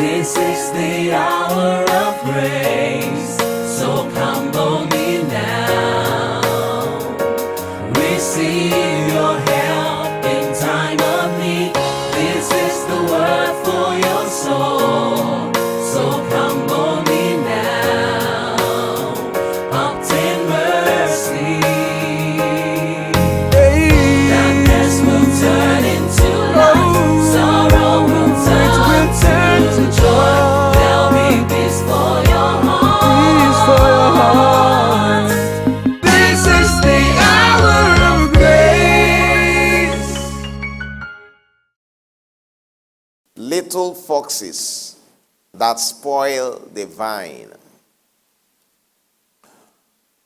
This is the hour of grace, so come boldly now. Receive your help in time of need. This is the word for your soul, so come boldly now. Obtain mercy. Darkness will turn into light, sorrow will turn to joy. There'll be peace for your heart. This is the hour of grace. Little foxes that spoil the vine.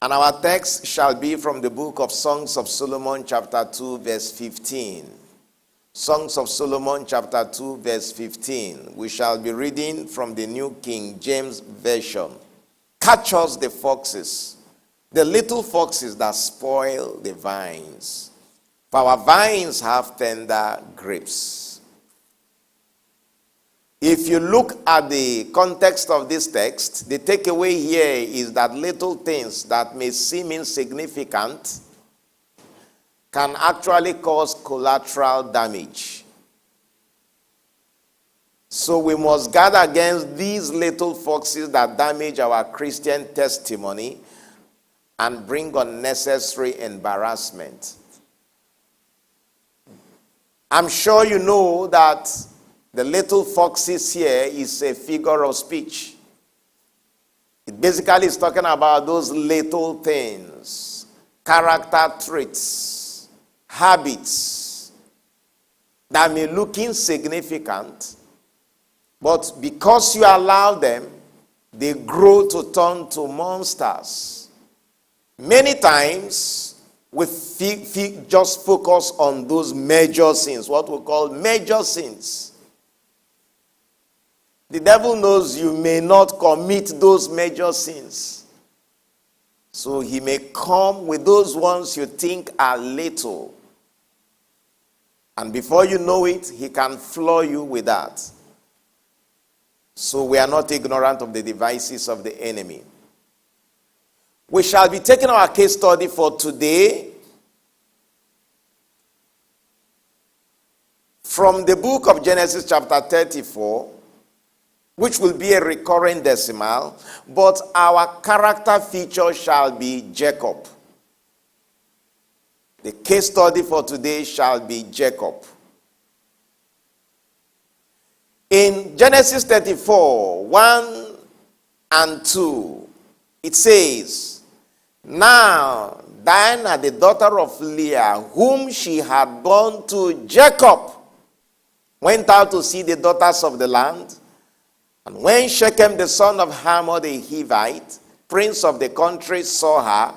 And our text shall be from the book of Songs of Solomon, chapter 2, verse 15. Songs of Solomon, chapter 2, verse 15. We shall be reading from the New King James Version. Catch us the foxes, the little foxes that spoil the vines. For our vines have tender grapes. If you look at the context of this text, the takeaway here is that little things that may seem insignificant can actually cause collateral damage. So we must guard against these little foxes that damage our Christian testimony and bring unnecessary embarrassment. I'm sure you know that the little foxes here is a figure of speech. It basically is talking about those little things, character traits, habits that may look insignificant, but because you allow them, they grow to turn to monsters. Many times, we just focus on those major sins, what we call major sins. The devil knows you may not commit those major sins. So he may come with those ones you think are little. And before you know it, he can floor you with that. So we are not ignorant of the devices of the enemy. We shall be taking our case study for today from the book of Genesis chapter 34, which will be a recurring decimal, but our character feature shall be Jacob. The case study for today shall be Jacob. In Genesis 34, 1 and 2, it says, Now Dinah, the daughter of Leah, whom she had born to Jacob, went out to see the daughters of the land. And when Shechem, the son of Hamor the Hivite, prince of the country, saw her,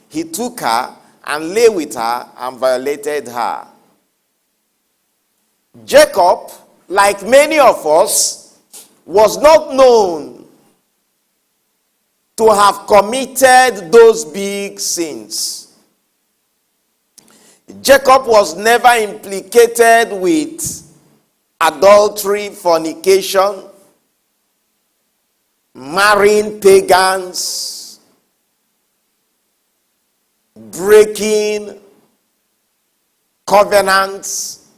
he took her and lay with her and violated her. Jacob, like many of us, was not known to have committed those big sins. Jacob was never implicated with adultery, fornication, marrying pagans, breaking covenants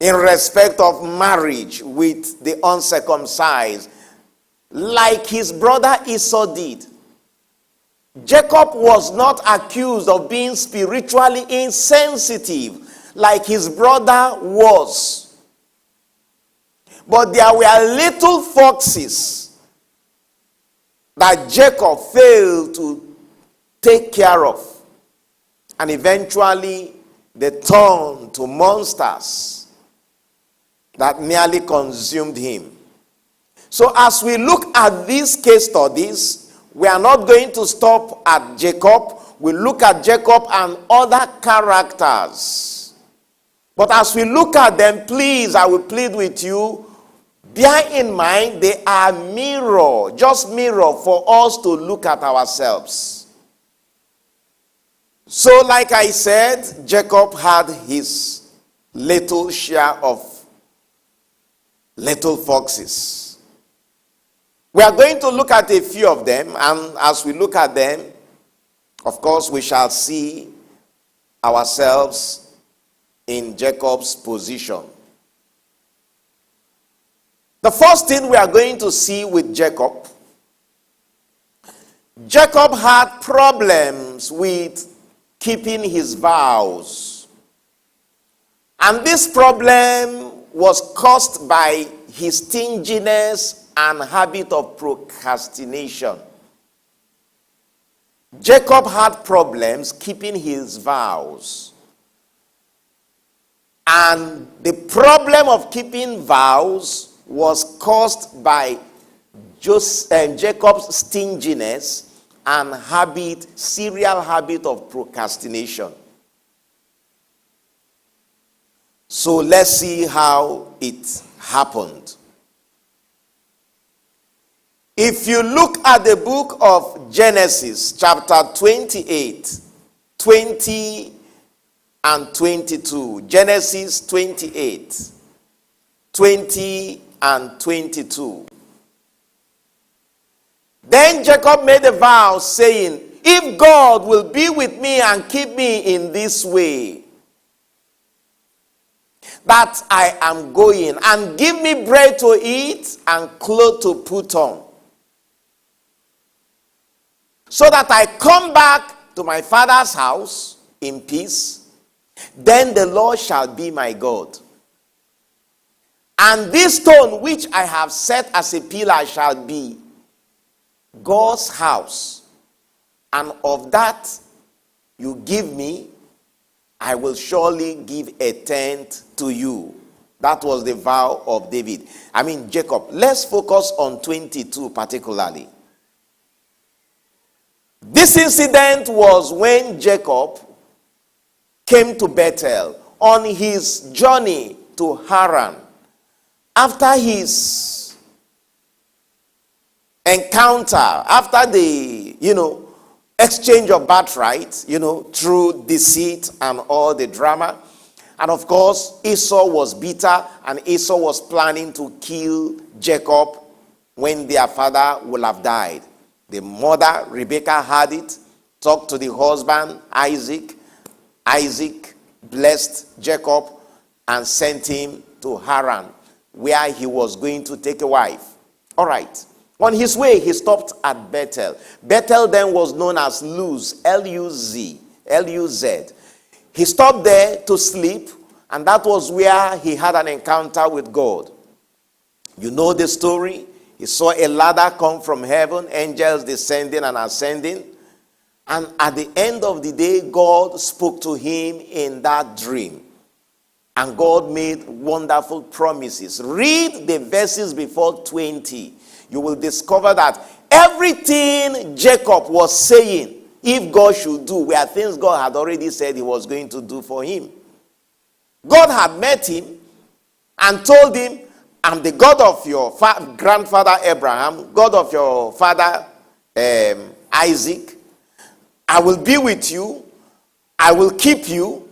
in respect of marriage with the uncircumcised, like his brother Esau did. Jacob was not accused of being spiritually insensitive like his brother was. But there were little foxes that Jacob failed to take care of. And eventually they turned to monsters that nearly consumed him. So as we look at these case studies, we are not going to stop at Jacob. We look at Jacob and other characters. But as we look at them, please, I will plead with you, bear in mind they are mirror, just mirror for us to look at ourselves. So like I said, Jacob had his little share of little foxes. We are going to look at a few of them, and as we look at them, of course, we shall see ourselves in Jacob's position. The first thing we are going to see with Jacob, Jacob had problems with keeping his vows. And this problem was caused by his stinginess and habit of procrastination. Jacob had problems keeping his vows. And the problem of keeping vows was caused by Jacob's stinginess and serial habit of procrastination. So let's see how it happened. If you look at the book of Genesis, chapter 28, 20 and 22. Genesis 28, 20 and 22. Then Jacob made a vow, saying, if God will be with me and keep me in this way, that I am going, and give me bread to eat and clothes to put on, so that I come back to my father's house in peace, then the Lord shall be my God. And this stone which I have set as a pillar shall be God's house, and of that you give me, I will surely give a tenth to you. That was the vow of Jacob. Let's focus on 22 particularly. This incident was when Jacob came to Bethel on his journey to Haran. After his encounter, after the, exchange of birthright, through deceit and all the drama. And of course, Esau was bitter, and Esau was planning to kill Jacob when their father would have died. The mother, Rebekah, had it, talked to the husband, Isaac. Isaac blessed Jacob and sent him to Haran, where he was going to take a wife. All right. On his way, he stopped at Bethel. Bethel then was known as Luz, L-U-Z, L-U-Z. He stopped there to sleep, and that was where he had an encounter with God. You know the story. He saw a ladder come from heaven, angels descending and ascending. And at the end of the day, God spoke to him in that dream. And God made wonderful promises. Read the verses before 20. You will discover that everything Jacob was saying, if God should do, were things God had already said he was going to do for him. God had met him and told him, I'm the God of your grandfather Abraham, God of your father Isaac. I will be with you. I will keep you.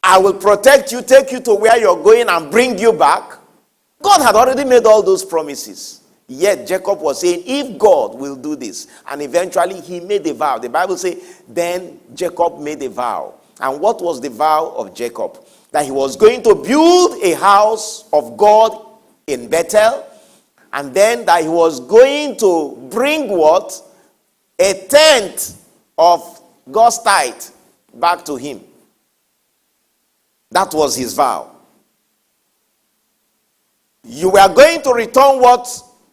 I will protect you, take you to where you're going and bring you back. God had already made all those promises. Yet Jacob was saying, if God will do this, and eventually he made a vow. The Bible says, then Jacob made a vow. And what was the vow of Jacob? That he was going to build a house of God in Bethel, and then that he was going to bring what? A tenth of God's tithe back to him. That was his vow. You were going to return what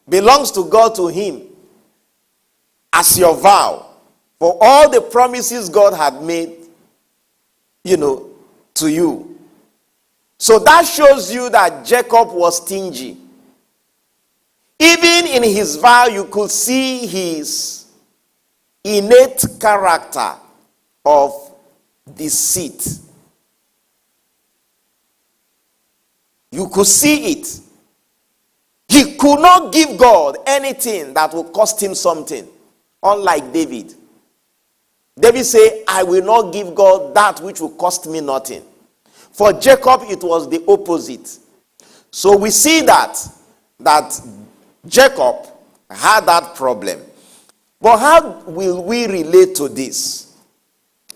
belongs to God to him as your vow for all the promises God had made, to you. So that shows you that Jacob was stingy. Even in his vow, you could see his innate character of deceit. You could see it. He could not give God anything that would cost him something. Unlike David. David said, I will not give God that which will cost me nothing. For Jacob, it was the opposite. So we see that that Jacob had that problem. But how will we relate to this?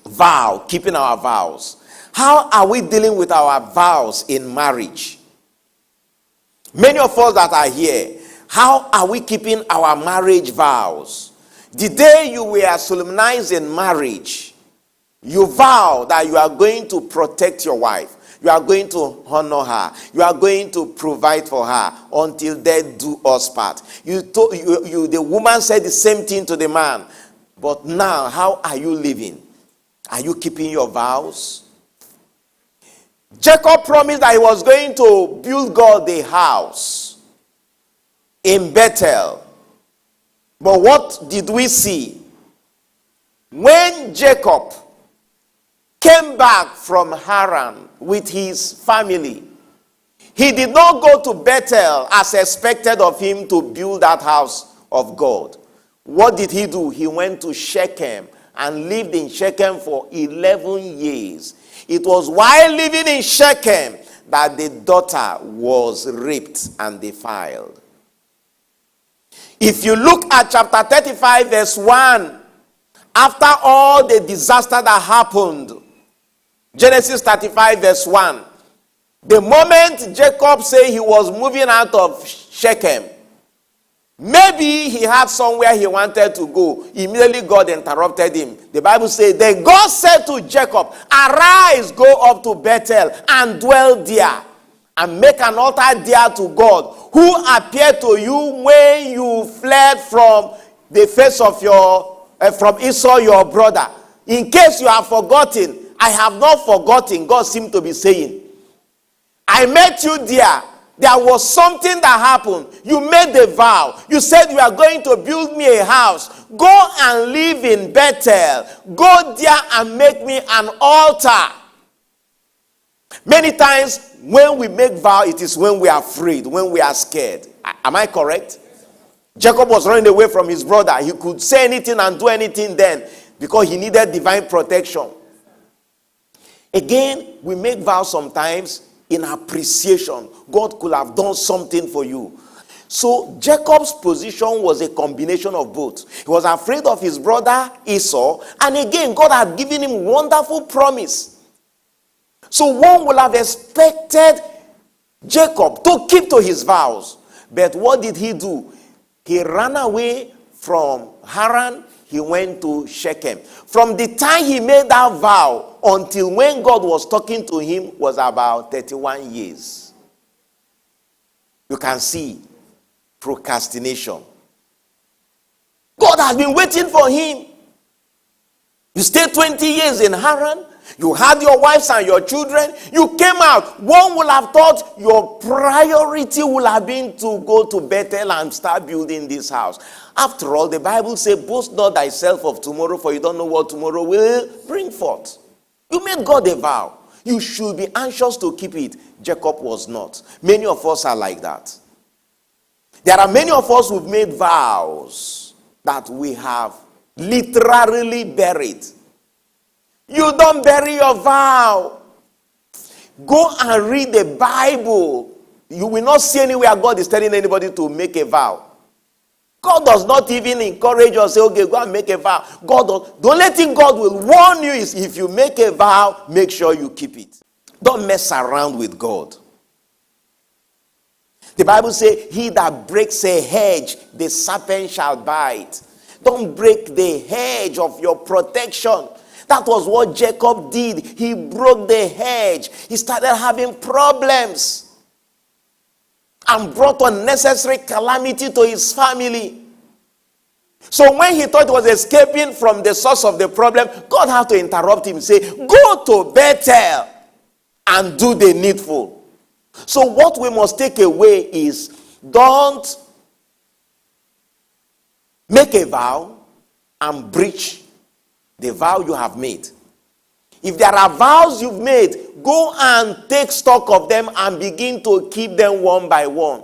Vow, keeping our vows. How are we dealing with our vows in marriage? Many of us that are here, how are we keeping our marriage vows? The day you were solemnized in marriage, you vow that you are going to protect your wife. You are going to honor her. You are going to provide for her until death do us part. The woman said the same thing to the man. But now, how are you living? Are you keeping your vows? Jacob promised that he was going to build God a house in Bethel. But what did we see? When Jacob came back from Haran with his family, he did not go to Bethel as expected of him to build that house of God. What did he do? He went to Shechem and lived in Shechem for 11 years. It was while living in Shechem that the daughter was raped and defiled. If you look at chapter 35 verse 1, after all the disaster that happened, Genesis 35 verse 1, the moment Jacob said he was moving out of Shechem, maybe he had somewhere he wanted to go. Immediately God interrupted him. The Bible says, then God said to Jacob, arise, go up to Bethel and dwell there, and make an altar there to God, who appeared to you when you fled from the face of from Esau your brother. In case you have forgotten, I have not forgotten, God seemed to be saying. I met you there. There was something that happened. You made a vow. You said you are going to build me a house. Go and live in Bethel. Go there and make me an altar. Many times when we make vow, it is when we are afraid, when we are scared. Am I correct? Jacob was running away from his brother. He could say anything and do anything then because he needed divine protection. Again, we make vows sometimes in appreciation. God could have done something for you. So Jacob's position was a combination of both. He was afraid of his brother Esau, and again, God had given him wonderful promise. So one would have expected Jacob to keep to his vows. But what did he do? He ran away from Haran. He went to Shechem. From the time he made that vow until when God was talking to him was about 31 years. You can see procrastination. God has been waiting for him. You stayed 20 years in Haran. You had your wives and your children. You came out. One would have thought your priority would have been to go to Bethel and start building this house. After all, the Bible says, boast not thyself of tomorrow, for you don't know what tomorrow will bring forth. You made God a vow. You should be anxious to keep it. Jacob was not. Many of us are like that. There are many of us who've made vows that we have literally buried. You don't bury your vow. Go and read the Bible. You will not see anywhere God is telling anybody to make a vow. God does not even encourage us, say, okay, go and make a vow. The only thing God will warn you is if you make a vow, make sure you keep it. Don't mess around with God. The Bible says, he that breaks a hedge, the serpent shall bite. Don't break the hedge of your protection. That was what Jacob did. He broke the hedge. He started having problems and brought unnecessary calamity to his family. So when he thought he was escaping from the source of the problem, God had to interrupt him and say, go to Bethel and do the needful. So what we must take away is, don't make a vow and breach the vow you have made. If there are vows you've made, go and take stock of them and begin to keep them one by one.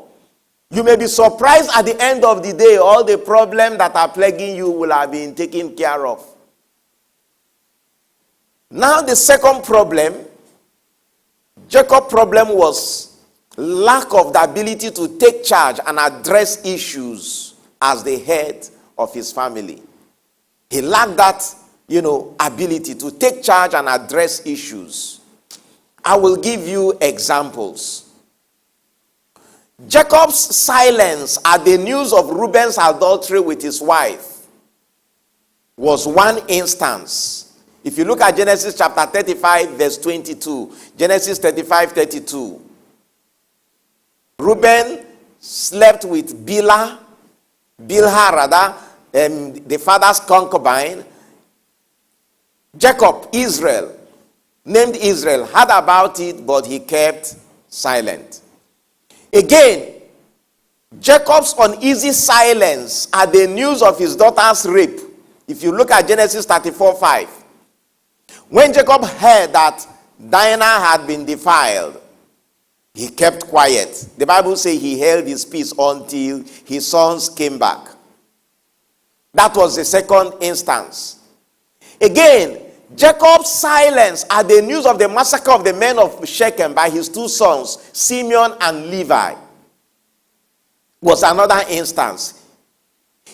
You may be surprised at the end of the day, all the problems that are plaguing you will have been taken care of. Now the second problem, Jacob's problem was lack of the ability to take charge and address issues as the head of his family. He lacked that, ability to take charge and address issues. I will give you examples. Jacob's silence at the news of Reuben's adultery with his wife was one instance. If you look at Genesis chapter 35, verse 22, Genesis 35, 32. Reuben slept with Bilhah rather, the father's concubine. Jacob, named Israel, heard about it, but he kept silent. Again, Jacob's uneasy silence at the news of his daughter's rape. If you look at Genesis 34:5, when Jacob heard that Dinah had been defiled, he kept quiet. The Bible says he held his peace until his sons came back. That was the second instance. Again, Jacob's silence at the news of the massacre of the men of Shechem by his two sons, Simeon and Levi, was another instance.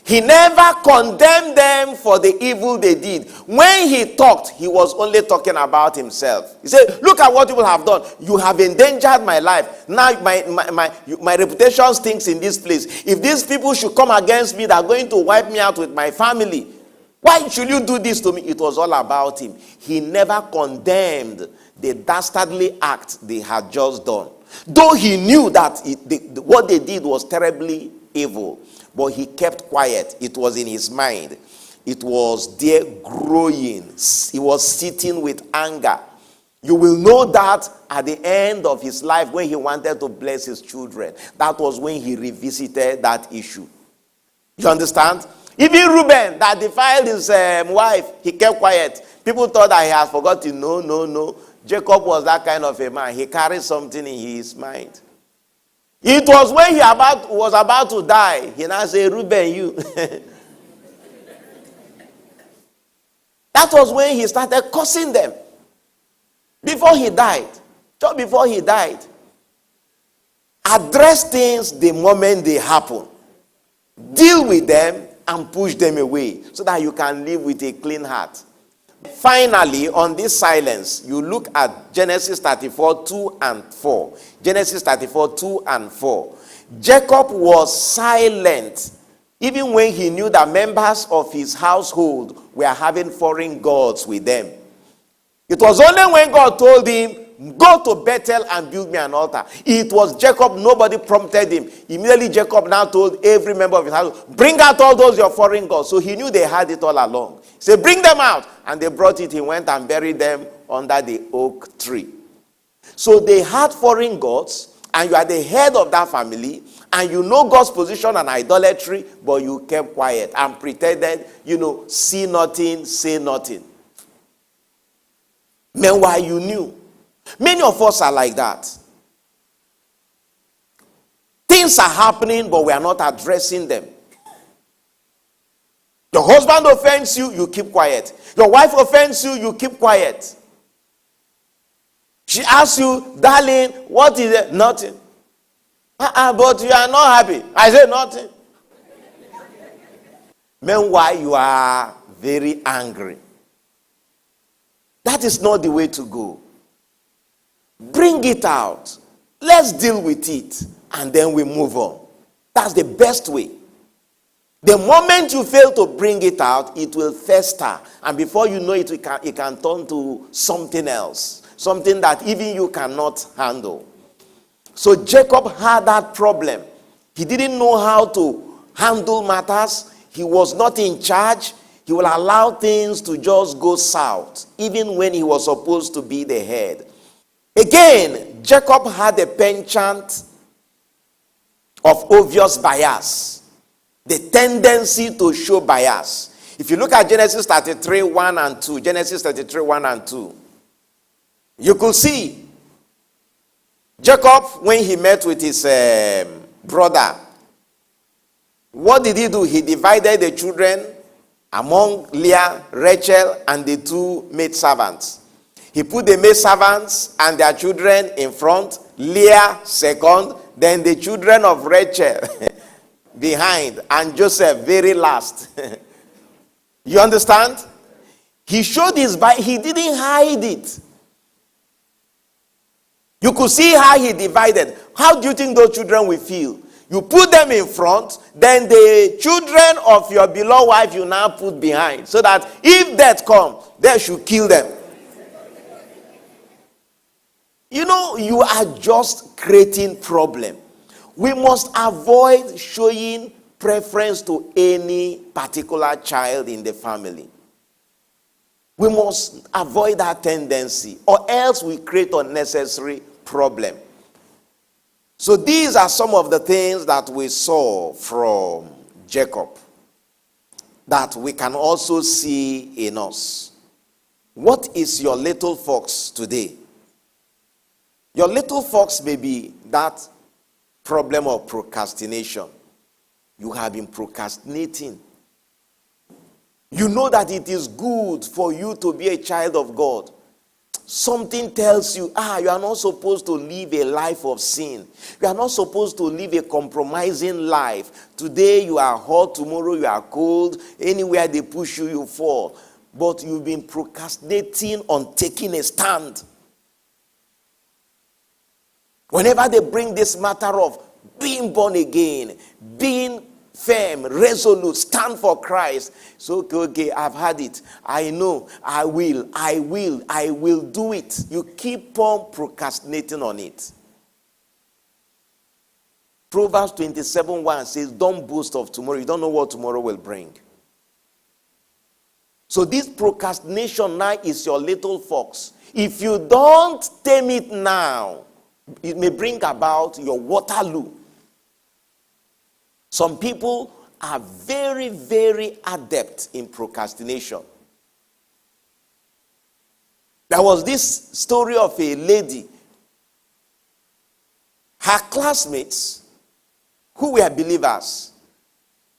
He never condemned them for the evil they did. When he talked, he was only talking about himself. He said, look at what people have done. You have endangered my life. Now my reputation stinks in this place. If these people should come against me, they are going to wipe me out with my family. Why should you do this to me? It was all about him. He never condemned the dastardly act they had just done. Though he knew that what they did was terribly evil. But he kept quiet. It was in his mind. It was there growing. He was sitting with anger. You will know that at the end of his life when he wanted to bless his children. That was when he revisited that issue. You understand? Even Reuben that defiled his wife, he kept quiet. People thought that he had forgotten. No. Jacob was that kind of a man. He carried something in his mind. It was when he was about to die. He now said, Reuben, you. That was when he started cursing them. Before he died. Just before he died. Address things the moment they happen. Deal with them and push them away so that you can live with a clean heart. Finally, on this silence, you look at Genesis 34, 2 and 4. Genesis 34, 2 and 4. Jacob was silent even when he knew that members of his household were having foreign gods with them. It was only when God told him, go to Bethel and build me an altar. It was Jacob. Nobody prompted him. Immediately Jacob now told every member of his house, bring out all those your foreign gods. So he knew they had it all along. He said, bring them out. And they brought it. He went and buried them under the oak tree. So they had foreign gods, and you are the head of that family, and you know God's position on idolatry, but you kept quiet and pretended, see nothing, say nothing. Meanwhile, you knew. Many of us are like that. Things are happening, but we are not addressing them. Your husband offends you, you keep quiet. Your wife offends you, you keep quiet. She asks you, darling, what is it? Nothing. But you are not happy. I say nothing. Meanwhile, you are very angry. That is not the way to go. Bring it out. Let's deal with it. And then we move on. That's the best way. The moment you fail to bring it out, it will fester. And before you know it, it can turn to something else. Something that even you cannot handle. So Jacob had that problem. He didn't know how to handle matters. He was not in charge. He will allow things to just go south, even when he was supposed to be the head. Again, Jacob had a penchant of obvious bias. The tendency to show bias. If you look at Genesis 33, 1 and 2, Genesis 33, 1 and 2, you could see Jacob, when he met with his brother, what did he do? He divided the children among Leah, Rachel, and the two maidservants. He put the maidservants and their children in front, Leah second, then the children of Rachel behind, and Joseph very last. You understand? He showed his Bible. He didn't hide it. You could see how he divided. How do you think those children will feel? You put them in front, then the children of your beloved wife you now put behind, so that if death comes, they should kill them. You know, you are just creating problem. We must avoid showing preference to any particular child in the family. We must avoid that tendency, or else we create unnecessary problem. So these are some of the things that we saw from Jacob that we can also see in us. What is your little fox today? Your little fox may be that problem of procrastination. You have been procrastinating. You know that it is good for you to be a child of God. Something tells you, you are not supposed to live a life of sin. You are not supposed to live a compromising life. Today you are hot, tomorrow you are cold. Anywhere they push you, you fall. But you've been procrastinating on taking a stand. Whenever they bring this matter of being born again, being firm, resolute, stand for Christ. So, okay, I've had it. I know, I will do it. You keep on procrastinating on it. Proverbs 27:1 says, don't boast of tomorrow. You don't know what tomorrow will bring. So this procrastination now is your little fox. If you don't tame it now, it may bring about your Waterloo. Some people are very, very adept in procrastination. There was this story of a lady. Her classmates, who were believers,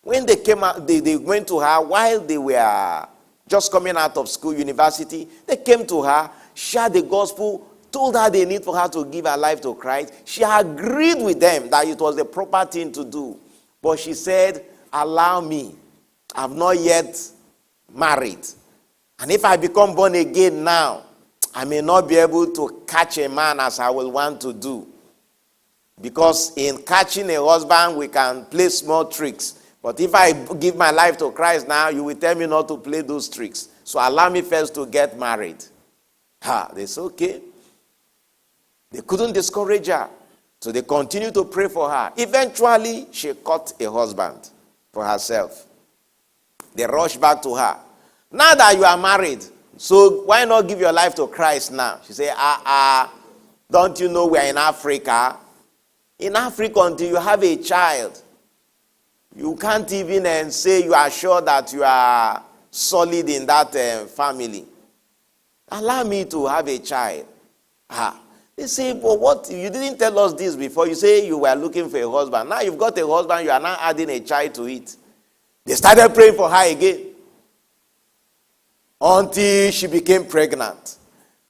when they came out, they went to her while they were just coming out of school, university. They came to her, shared the gospel, told her they need for her to give her life to Christ. She agreed with them that it was the proper thing to do. But she said, allow me. I'm not yet married. And if I become born again now, I may not be able to catch a man as I will want to do. Because in catching a husband, we can play small tricks. But if I give my life to Christ now, you will tell me not to play those tricks. So allow me first to get married. They said, okay. They couldn't discourage her. So they continued to pray for her. Eventually, she caught a husband for herself. They rushed back to her. Now that you are married, so why not give your life to Christ now? She said, don't you know we are in Africa? In Africa, until you have a child, you can't even say you are sure that you are solid in that family. Allow me to have a child. They say, but what? You didn't tell us this before. You say you were looking for a husband. Now you've got a husband, you are now adding a child to it. They started praying for her again until she became pregnant.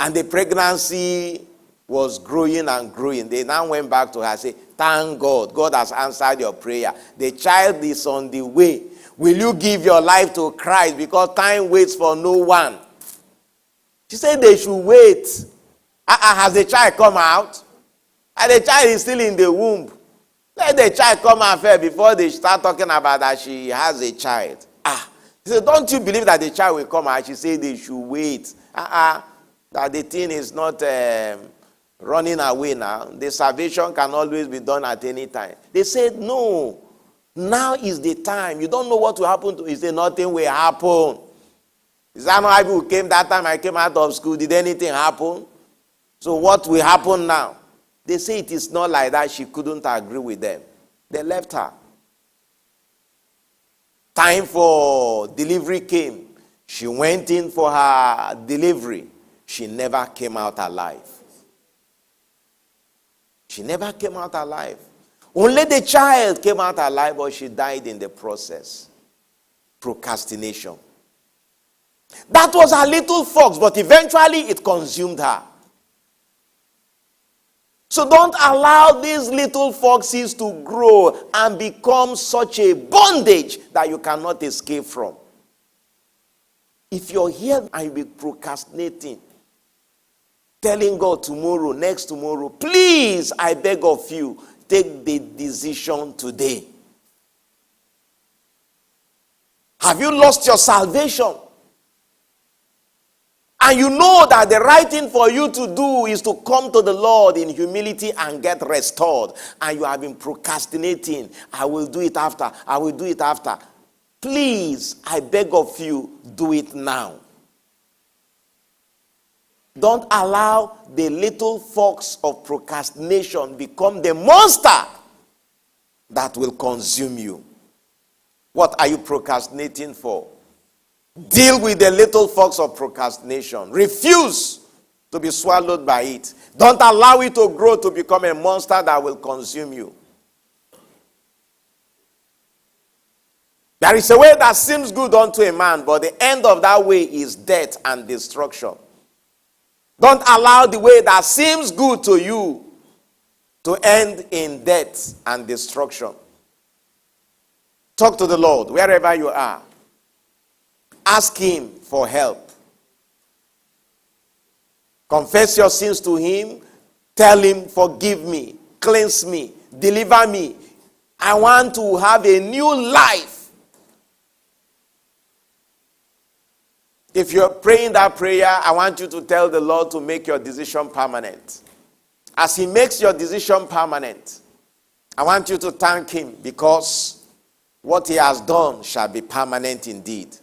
And the pregnancy was growing and growing. They now went back to her and said, thank God. God has answered your prayer. The child is on the way. Will you give your life to Christ? Because time waits for no one. She said they should wait. Has the child come out? And the child is still in the womb. Let the child come out first before they start talking about that she has a child. He said, don't you believe that the child will come out? She said they should wait. That the thing is not running away now. The salvation can always be done at any time. They said, no. Now is the time. You don't know what will happen to you. He said, nothing will happen. Is that not people who came that time I came out of school? Did anything happen? So what will happen now? They say it is not like that. She couldn't agree with them. They left her. Time for delivery came. She went in for her delivery. She never came out alive. She never came out alive. Only the child came out alive, but she died in the process. Procrastination. That was her little fox, but eventually it consumed her. So don't allow these little foxes to grow and become such a bondage that you cannot escape from. If you're here and you'll be procrastinating, telling God tomorrow, next tomorrow, please, I beg of you, take the decision today. Have you lost your salvation? And you know that the right thing for you to do is to come to the Lord in humility and get restored. And you have been procrastinating. I will do it after. I will do it after. Please, I beg of you, do it now. Don't allow the little fox of procrastination become the monster that will consume you. What are you procrastinating for? Deal with the little fox of procrastination. Refuse to be swallowed by it. Don't allow it to grow to become a monster that will consume you. There is a way that seems good unto a man, but the end of that way is death and destruction. Don't allow the way that seems good to you to end in death and destruction. Talk to the Lord wherever you are. Ask him for help. Confess your sins to him. Tell him, forgive me, cleanse me, deliver me. I want to have a new life. If you're praying that prayer, I want you to tell the Lord to make your decision permanent. As he makes your decision permanent, I want you to thank him because what he has done shall be permanent indeed.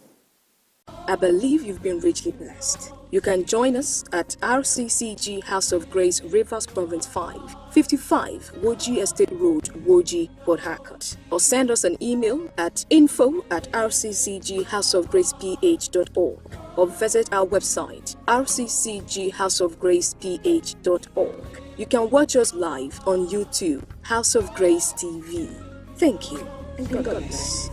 I believe you've been richly blessed. You can join us at RCCG House of Grace, Rivers Province 5, 55 Wogu Estate Road, Wogu, Port Harcourt. Or send us an email at info@rccghouseofgraceph.org or visit our website rccghouseofgraceph.org. You can watch us live on YouTube, House of Grace TV. Thank you and God bless.